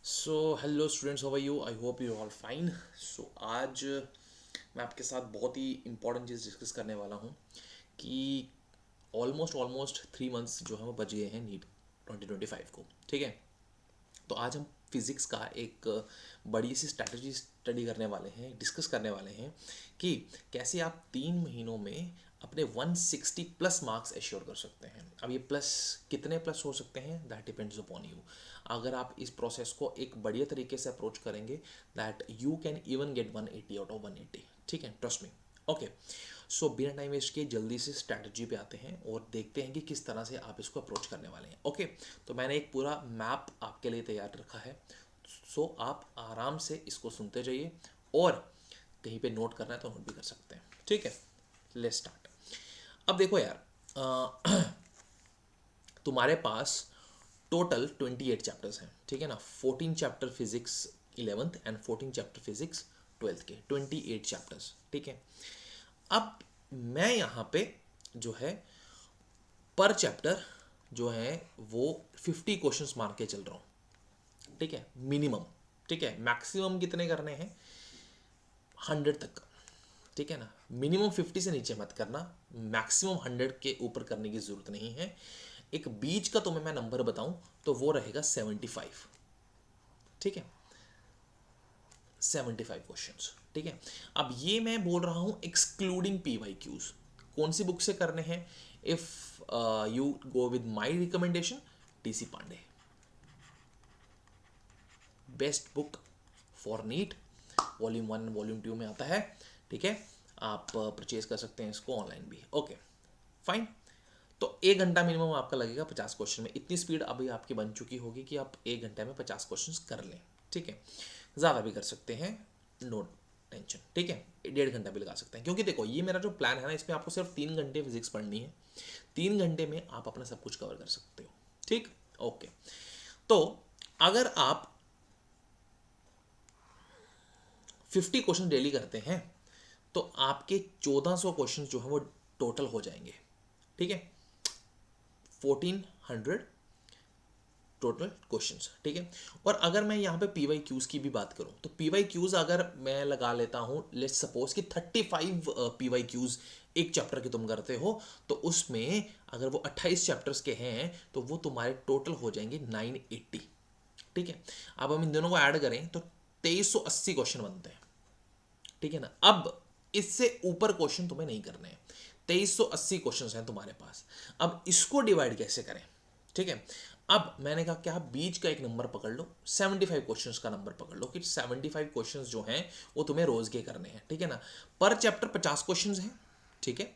So hello students, how are you? I hope you all fine. So आज मैं आपके साथ बहुत ही इंपॉर्टेंट चीज़ डिस्कस करने वाला हूँ कि ऑलमोस्ट ऑलमोस्ट 3 मंथ्स जो है वो बच गए हैं नीट 2025 को। ठीक है, तो आज हम फिज़िक्स का एक बड़ी सी स्ट्रैटेजी स्टडी करने वाले हैं, डिस्कस करने वाले हैं कि कैसे आप 3 महीनों में अपने 160 प्लस मार्क्स एश्योर कर सकते हैं। अब ये प्लस कितने प्लस हो सकते हैं, दैट डिपेंड्स अपॉन यू। अगर आप इस प्रोसेस को एक बढ़िया तरीके से अप्रोच करेंगे, that you can even get 180 out of 180। ठीक है, ट्रस्ट मी। ओके, सो बिना टाइम वेस्ट किए जल्दी से स्ट्रैटेजी पे आते हैं और देखते हैं कि किस तरह से आप इसको अप्रोच करने वाले हैं। ओके, तो मैंने एक पूरा मैप आपके लिए तैयार रखा है। सो आप आराम से इसको सुनते जाइए और कहीं पे नोट करना है तो नोट भी कर सकते हैं। ठीक है, लेट्स स्टार्ट। अब देखो यार, तुम्हारे पास टोटल 28 चैप्टर्स हैं। ठीक है ना, 14 chapter physics 11th and 14 chapter physics 12th के 28 चैप्टर्स। ठीक है, अब मैं यहाँ पे जो है पर चैप्टर जो है वो 50 क्वेश्चंस मान के चल रहा हूँ। ठीक है, मिनिमम। ठीक है, मैक्सिमम कितने करने हैं? 100 तक। ठीक है ना, मिनिमम 50 से नीचे मत करना, मैक्सिमम 100 के ऊपर करने की ज़रूरत नहीं है। एक बीच का तुम्हें मैं नंबर बताऊं तो वो रहेगा 75। ठीक है, 75 क्वेश्चंस। ठीक है, अब ये मैं बोल रहा हूं एक्सक्लूडिंग पी वाई क्यूज। कौन सी बुक से करने हैं? If you go with my recommendation, TC Pandey, best book for NEET. Volume 1 volume 2 में आता है। ठीक है, आप परचेज कर सकते हैं इसको ऑनलाइन भी। Okay fine. तो 1 घंटा मिनिमम आपका लगेगा 50 क्वेश्चन में। इतनी स्पीड अभी आपकी बन चुकी होगी कि आप 1 घंटे में 50 क्वेश्चन कर लें। ठीक है, ज़्यादा भी कर सकते हैं, नो टेंशन। ठीक है, 1.5 घंटा भी लगा सकते हैं, क्योंकि देखो ये मेरा जो प्लान है ना, इसमें आपको सिर्फ 3 घंटे फिजिक्स पढ़नी है। 3 घंटे में आप अपना सब कुछ कवर कर सकते हो। ठीक, ओके। तो अगर आप 50 क्वेश्चन डेली करते हैं तो आपके 1400 क्वेश्चन जो है वो टोटल हो जाएंगे। ठीक है, 1400 टोटल क्वेश्चंस। ठीक है, और अगर मैं यहाँ पे पी वाई क्यूज़ की भी बात करूँ तो पी वाई क्यूज़ अगर मैं लगा लेता हूँ, लेट्स सपोज कि 35 पी वाई क्यूज़ एक चैप्टर के तुम करते हो, तो उसमें अगर वो 28 चैप्टर्स के हैं तो वो तुम्हारे टोटल हो जाएंगे 980। ठीक है, अब हम इन दोनों को ऐड करें तो 2380 क्वेश्चन बनते हैं। ठीक है ना, अब इससे ऊपर क्वेश्चन तुम्हें नहीं करने हैं। 2380 क्वेश्चन हैं तुम्हारे पास। अब इसको डिवाइड कैसे करें? ठीक है, अब मैंने कहा क्या, बीच का एक नंबर पकड़ लो, 75 क्वेश्चंस का नंबर पकड़ लो कि 75 क्वेश्चंस जो हैं वो तुम्हें रोज के करने हैं। ठीक है ना, पर चैप्टर 50 क्वेश्चंस हैं। ठीक है,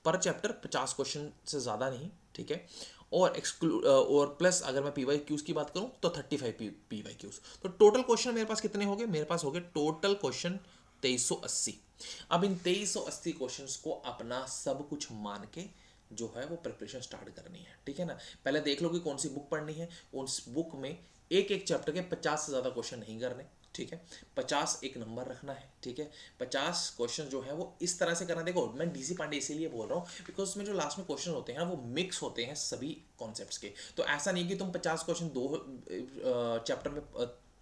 पर चैप्टर 50 क्वेश्चन से ज़्यादा नहीं। ठीक है, और एक्सक्लूड और प्लस अगर मैं पी वाई क्यूज़ की बात करूं तो 35 पी वाई क्यूज़। तो टोटल क्वेश्चन मेरे पास कितने हो गए? मेरे पास हो गए टोटल क्वेश्चन 2380। अब इन 2380 क्वेश्चंस को अपना सब कुछ मान के जो है वो प्रिपरेशन स्टार्ट करनी है। ठीक है ना, पहले देख लो कि कौन सी बुक पढ़नी है। उस बुक में एक एक चैप्टर के 50 से ज़्यादा क्वेश्चन नहीं करने। ठीक है, 50 एक नंबर रखना है। ठीक है, 50 क्वेश्चन जो है वो इस तरह से करना। देखो मैं डीसी पांडे इसीलिए बोल रहा हूँ बिकॉज उसमें जो लास्ट में क्वेश्चन होते हैं ना वो मिक्स होते हैं सभी कॉन्सेप्ट्स के। तो ऐसा नहीं कि तुम 50 क्वेश्चन दो चैप्टर में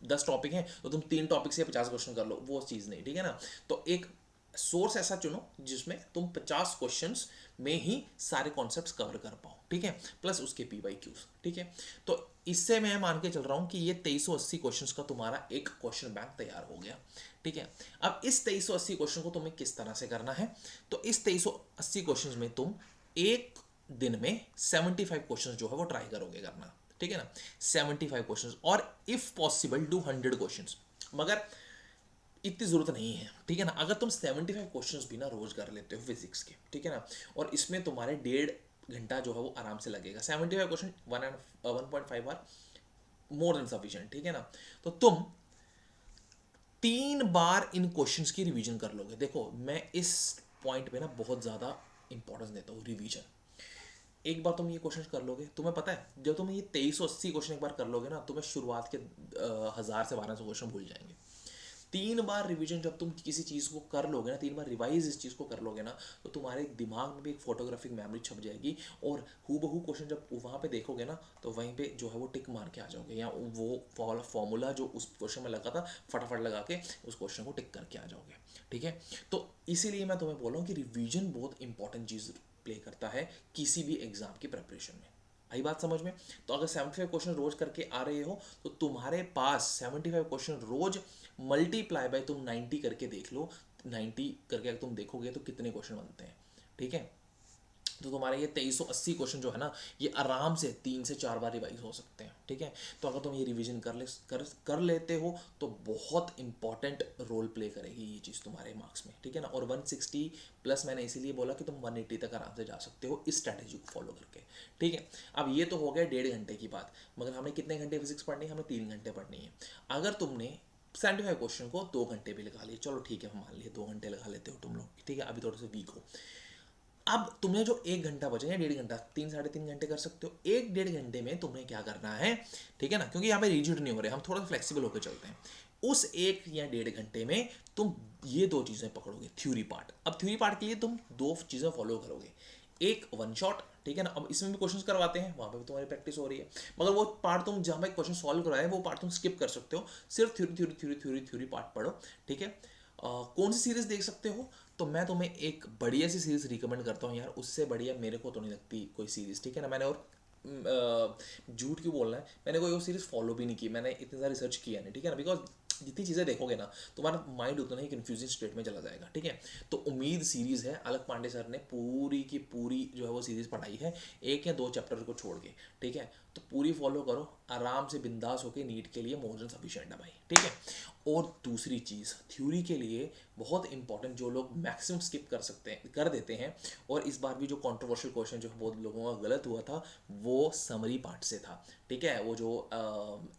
10 टॉपिक हैं तो तुम 3 टॉपिक से 50 क्वेश्चन कर लो, वो चीज़ नहीं। ठीक है ना, तो एक सोर्स ऐसा चुनो जिसमें तुम 50 क्वेश्चंस में ही सारे कॉन्सेप्ट्स कवर कर पाओ। ठीक है, प्लस उसके पी वाई क्यूज। ठीक है, तो इससे मैं मान के चल रहा हूं कि ये 2380 क्वेश्चंस का तुम्हारा एक क्वेश्चन बैंक तैयार हो गया। ठीक है, अब इस 2380 क्वेश्चन को तुम्हें किस तरह से करना है? तो इस 2380 क्वेश्चन में तुम एक दिन में 75 क्वेश्चन जो है वो ट्राई करोगे करना। ठीक है ना, 75 क्वेश्चन, और इफ पॉसिबल डू 100 क्वेश्चन। मगर इतनी ज़रूरत नहीं है। ठीक है ना, अगर तुम 75 क्वेश्चंस भी ना रोज कर लेते हो फिजिक्स के, ठीक है ना, और इसमें तुम्हारे 1.5 घंटा जो है वो आराम से लगेगा। 75 question 1.5 hour, more than sufficient. ठीक है ना, तो तुम 3 बार इन क्वेश्चंस की रिवीजन कर लोगे। देखो मैं इस पॉइंट पे ना बहुत ज़्यादा इंपॉर्टेंस देता हूँ, रिवीजन। एक बार तुम ये क्वेश्चन कर लोगे, तुम्हें पता है जब तुम ये 2380 क्वेश्चन एक बार कर लोगे ना, तुम्हें शुरुआत के 1000 से 1200 क्वेश्चन भूल जाएंगे। 3 बार रिवीजन जब तुम किसी चीज़ को कर लोगे ना, 3 बार रिवाइज इस चीज़ को कर लोगे ना, तो तुम्हारे दिमाग में भी एक फोटोग्राफिक मेमोरी छप जाएगी, और हूबहू क्वेश्चन जब वहाँ पे देखोगे ना, तो वहीं पे जो है वो टिक मार के आ जाओगे, या वो फॉर्मूला जो उस क्वेश्चन में लगा था फटाफट लगा के उस क्वेश्चन को टिक करके आ जाओगे। ठीक है, तो इसीलिए मैं तुम्हें बोल रहा हूँ कि रिवीजन बहुत इंपॉर्टेंट चीज़ प्ले करता है किसी भी एग्जाम की प्रिपरेशन में। आई बात समझ में? तो अगर 75 क्वेश्चन रोज करके आ रहे हो, तो तुम्हारे पास 75 क्वेश्चन रोज मल्टीप्लाई बाय तुम 90 करके देख लो, 90 करके अगर तुम देखोगे तो कितने क्वेश्चन बनते हैं। ठीक है, तो तुम्हारे ये 2380 क्वेश्चन जो है ना, ये आराम से 3 से 4 बार रिवाइज हो सकते हैं। ठीक है, तो अगर तुम ये रिवीजन कर लेते हो तो बहुत इंपॉर्टेंट रोल प्ले करेगी ये चीज़ तुम्हारे मार्क्स में। ठीक है ना, और 160 प्लस मैंने इसीलिए बोला कि तुम 180 तक आराम से जा सकते हो इस स्ट्रैटेजी को फॉलो करके। ठीक है, अब ये तो हो गया 1.5 घंटे की बात, मगर हमें कितने घंटे फिजिक्स पढ़नी है? हमें 3 घंटे पढ़नी है। अगर तुमने 75 क्वेश्चन को 2 घंटे भी लगा लिए, चलो ठीक है, हम मान लिए 2 घंटे लगा लेते हो तुम लोग। ठीक है, अभी थोड़े से वीक हो। अब तुम्हें जो 1 घंटा बचेगा, 1.5 घंटा, 3 साढ़े 3 घंटे कर सकते हो। 1 डेढ़ घंटे में तुम्हें क्या करना है? ठीक है ना, क्योंकि यहाँ पे रिजिड नहीं हो रहे, हम थोड़ा सा फ्लेक्सिबल होकर चलते हैं। उस 1 या 1.5 घंटे में तुम ये 2 चीज़ें पकड़ोगे, थ्योरी पार्ट। अब थ्योरी पार्ट के लिए तुम 2 चीज़ें फॉलो करोगे। एक वन शॉट, ठीक है ना, अब इसमें भी क्वेश्चंस करवाते हैं, वहाँ पे भी तुम्हारी प्रैक्टिस हो रही है, मगर वो पार्ट तुम जहाँ पे क्वेश्चन सॉल्व करवाए वो पार्ट तुम स्किप कर सकते हो, सिर्फ theory theory theory theory theory part पढ़ो। ठीक है, कौन सी सीरीज देख सकते हो? तो मैं तुम्हें एक बढ़िया सी सीरीज रिकमेंड करता हूँ यार, उससे बढ़िया मेरे को तो नहीं लगती कोई सीरीज। ठीक है ना, मैंने और झूठ क्यों बोलना है, मैंने कोई वो सीरीज फॉलो भी नहीं की, मैंने इतना ज़्यादा रिसर्च किया नहीं। ठीक है ना, बिकॉज जितनी चीज़ें देखोगे ना, तुम्हारा माइंड उतना ही कंफ्यूजिंग स्टेट में चला जाएगा। ठीक है, तो उम्मीद सीरीज़ है, अलग पांडे सर ने पूरी की पूरी जो है वो सीरीज़ पढ़ाई है, 1 या 2 चैप्टर को छोड़ के। ठीक है, तो पूरी फॉलो करो, आराम से बिंदास होके नीट के लिए मोर देन सफिशिएंट है भाई। ठीक है, और दूसरी चीज़ थ्योरी के लिए बहुत इंपॉर्टेंट, जो लोग मैक्सिमम स्किप कर देते हैं, और इस बार भी जो कंट्रोवर्शियल क्वेश्चन जो बहुत लोगों का गलत हुआ था, वो समरी पार्ट से था। ठीक है, वो जो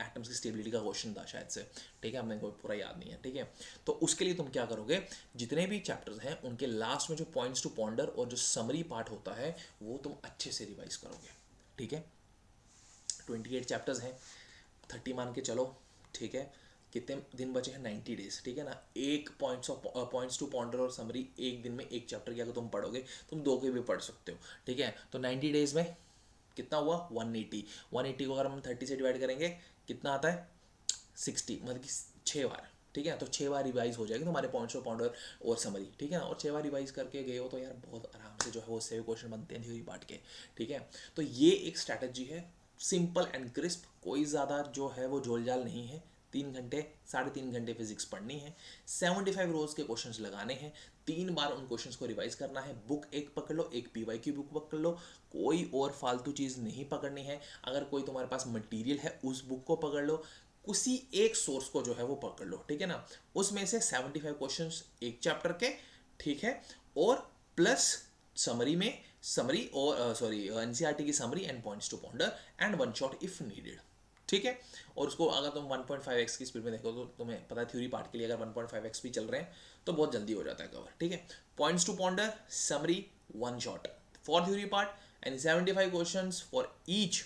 एटम्स की स्टेबिलिटी का क्वेश्चन था शायद से। ठीक है, हमें कोई पूरा याद नहीं है। ठीक है, तो उसके लिए तुम क्या करोगे, जितने भी चैप्टर्स हैं उनके लास्ट में जो पॉइंट्स टू पॉन्डर और जो समरी पार्ट होता है, वो तुम अच्छे से रिवाइज करोगे। ठीक है, 28 चैप्टर्स हैं, 30 मान के चलो। ठीक है, कितने दिन बचे हैं? 90 डेज। ठीक है ना, एक पॉइंट्स टू पॉन्डर और समरी एक दिन में एक चैप्टर की अगर तुम पढ़ोगे, तुम 2 के भी पढ़ सकते हो। ठीक है, तो 90 डेज में कितना हुआ? 180। 180 को अगर हम 30 से डिवाइड करेंगे, कितना आता है? 60, मतलब कि 6 बार। ठीक है, तो 6 बार रिवाइज हो जाएगी तुम्हारे पॉइंट्स ऑफ पॉन्डर और समरी। ठीक है ना, और 6 बार रिवाइज करके गए हो तो यार बहुत आराम से जो है वो उससे भी क्वेश्चन बनते हैं थ्योरी पार्ट के। ठीक है, तो ये एक स्ट्रैटेजी है, सिंपल एंड क्रिस्प, कोई ज़्यादा जो है वो झोल झाल नहीं है। 3 घंटे, साढ़े 3 घंटे फिजिक्स पढ़नी है, 75 रोज के क्वेश्चंस लगाने हैं, 3 बार उन क्वेश्चंस को रिवाइज करना है। बुक एक पकड़ लो, एक पीवाईक्यू बुक पकड़ लो, कोई और फालतू चीज़ नहीं पकड़नी है। अगर कोई तुम्हारे पास मटेरियल है उस बुक को पकड़ लो, किसी एक सोर्स को जो है वो पकड़ लो। ठीक है ना, उसमें से 75 क्वेश्चंस एक चैप्टर के। ठीक है, और प्लस समरी और सॉरी एनसीईआरटी की summary and points to ponder and one shot if needed. ठीक है, और उसको अगर तुम 1.5x की स्पीड में देखो तो तुम्हें पता है थ्योरी पार्ट के लिए अगर 1.5x भी चल रहे हैं तो बहुत जल्दी हो जाता है कवर। ठीक है, points to ponder, summary, one shot for theory part and 75 questions for each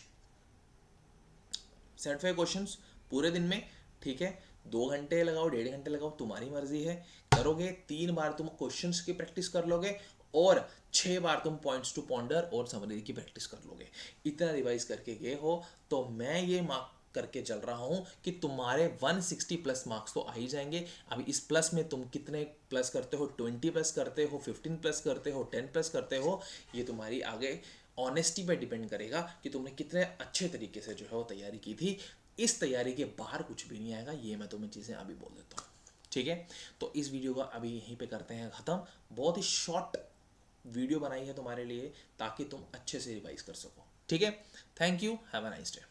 75 questions पूरे दिन में। ठीक है, 2 घंटे लगाओ, 1.5 घंटे लगाओ, तुम्हारी मर्जी है। करोगे 3 बार तुम क्वेश्चंस की प्रैक्टिस कर लोगे, और 6 बार तुम पॉइंट्स टू पॉन्डर और समरी की प्रैक्टिस कर लोगे। इतना रिवाइज करके गए हो तो मैं ये मार्क करके चल रहा हूँ कि तुम्हारे 160 प्लस मार्क्स तो आ ही जाएंगे। अभी इस प्लस में तुम कितने प्लस करते हो? 20 प्लस करते हो, 15 प्लस करते हो, 10 प्लस करते हो, ये तुम्हारी आगे ऑनेस्टी पे डिपेंड करेगा कि तुमने कितने अच्छे तरीके से जो है वो तैयारी की थी। इस तैयारी के बाहर कुछ भी नहीं आएगा, ये मैं तुम्हें चीज़ें अभी बोल देता हूँ। ठीक है, तो इस वीडियो को अभी यहीं पे करते हैं ख़त्म। बहुत ही शॉर्ट वीडियो बनाई है तुम्हारे लिए ताकि तुम अच्छे से रिवाइज कर सको। ठीक है, thank you, have a nice day.